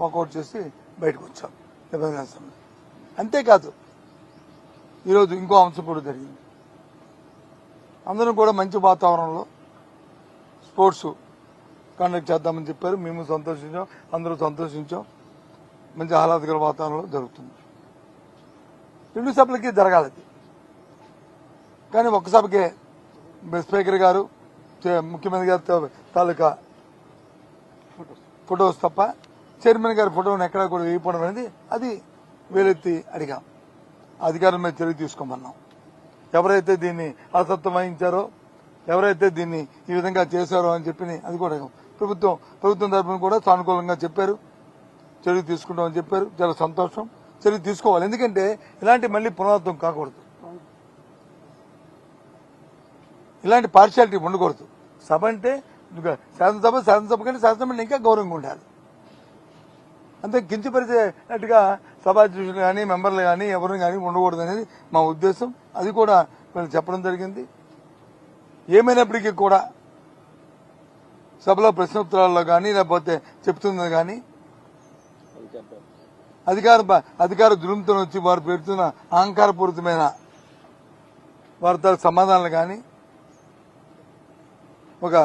Walkout చేసి బయటకు వచ్చాం నిబంధన సభలో. అంతేకాదు ఈరోజు ఇంకో అంశం కూడా జరిగింది. అందరం కూడా మంచి వాతావరణంలో స్పోర్ట్స్ కండక్ట్ చేద్దామని చెప్పారు. మేము సంతోషించాం, అందరూ సంతోషించాం. మంచి ఆహ్లాదకర వాతావరణంలో జరుగుతుంది. 2 సభలకి జరగాలి, కానీ ఒక్క సభకే స్పీకర్ గారు ముఖ్యమంత్రి గారి తాలూకా ఫొటోస్ తప్ప చైర్మన్ గారి ఫోటోను ఎక్కడా కూడా వేయకపోవడం అనేది అది వేలెత్తి అడిగాం. అధికారుల మీద చర్య తీసుకోమన్నాం. ఎవరైతే దీన్ని అలసత్వం వహించారో, ఎవరైతే దీన్ని ఈ విధంగా చేశారో అని చెప్పి అది కూడా ప్రభుత్వం తరఫున కూడా సానుకూలంగా చెప్పారు, చర్య తీసుకుంటామని చెప్పారు. చాలా సంతోషం. చర్య తీసుకోవాలి, ఎందుకంటే ఇలాంటి మళ్లీ పునరావృతం కాకూడదు, ఇలాంటి పార్షియాలిటీ ఉండకూడదు. సభ అంటే శాసనసభ కంటే శాసనసభ ఇంకా గౌరవంగా ఉండాలి. అంతే కించపరిచేట్టుగా సభాధ్యక్షులు కానీ మెంబర్లు కానీ ఎవరిని కానీ ఉండకూడదు అనేది మా ఉద్దేశం. అది కూడా వీళ్ళు చెప్పడం జరిగింది. ఏమైనప్పటికీ కూడా సభలో ప్రశ్నోత్తరాల్లో కానీ లేకపోతే చెప్తున్నది కానీ అధికార దురంతో వచ్చి వారు పెడుతున్న అహంకారపూరితమైన వారితో సమాధానాలు కానీ ఒక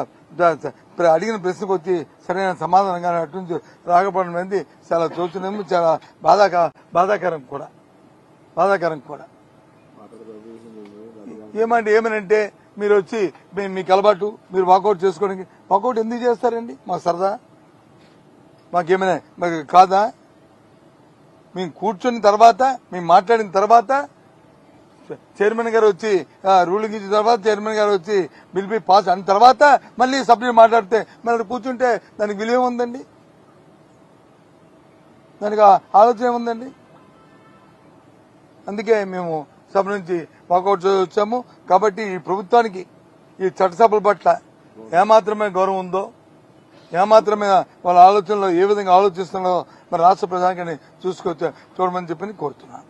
అడిగిన ప్రశ్నకు వచ్చి సరైన సమాధానం కానీ అటు నుంచి రాకపోవడం అనేది చాలా శోచనీయం, చాలా బాధాకరం కూడా. ఏమనంటే మీరు వచ్చి మీకు అలవాటు, మీరు వాకౌట్ చేసుకోవడానికి వాకౌట్ ఎందుకు చేస్తారండి? మాకు సరదా, మాకేమైనా మాకు కాదా? మేము కూర్చున్న తర్వాత, మేము మాట్లాడిన తర్వాత చైర్మన్ గారు వచ్చి రూలింగ్ ఇచ్చిన తర్వాత చైర్మన్ గారు వచ్చి బిల్ బి పాస్ అయిన తర్వాత మళ్ళీ సభ్యులు మాట్లాడితే మళ్ళీ కూర్చుంటే దానికి విలువ ఉందండి? దానికి ఆలోచన ఏముందండి? అందుకే మేము సభ నుంచి వాకౌట్ వచ్చాము. కాబట్టి ఈ ప్రభుత్వానికి ఈ చట్టసభల పట్ల ఏమాత్రమే గౌరవం ఉందో, ఏమాత్రమే వాళ్ళ ఆలోచనలో ఏ విధంగా ఆలోచిస్తున్నారో మరి రాష్ట్ర ప్రజానికి చూడమని చెప్పి కోరుతున్నాను.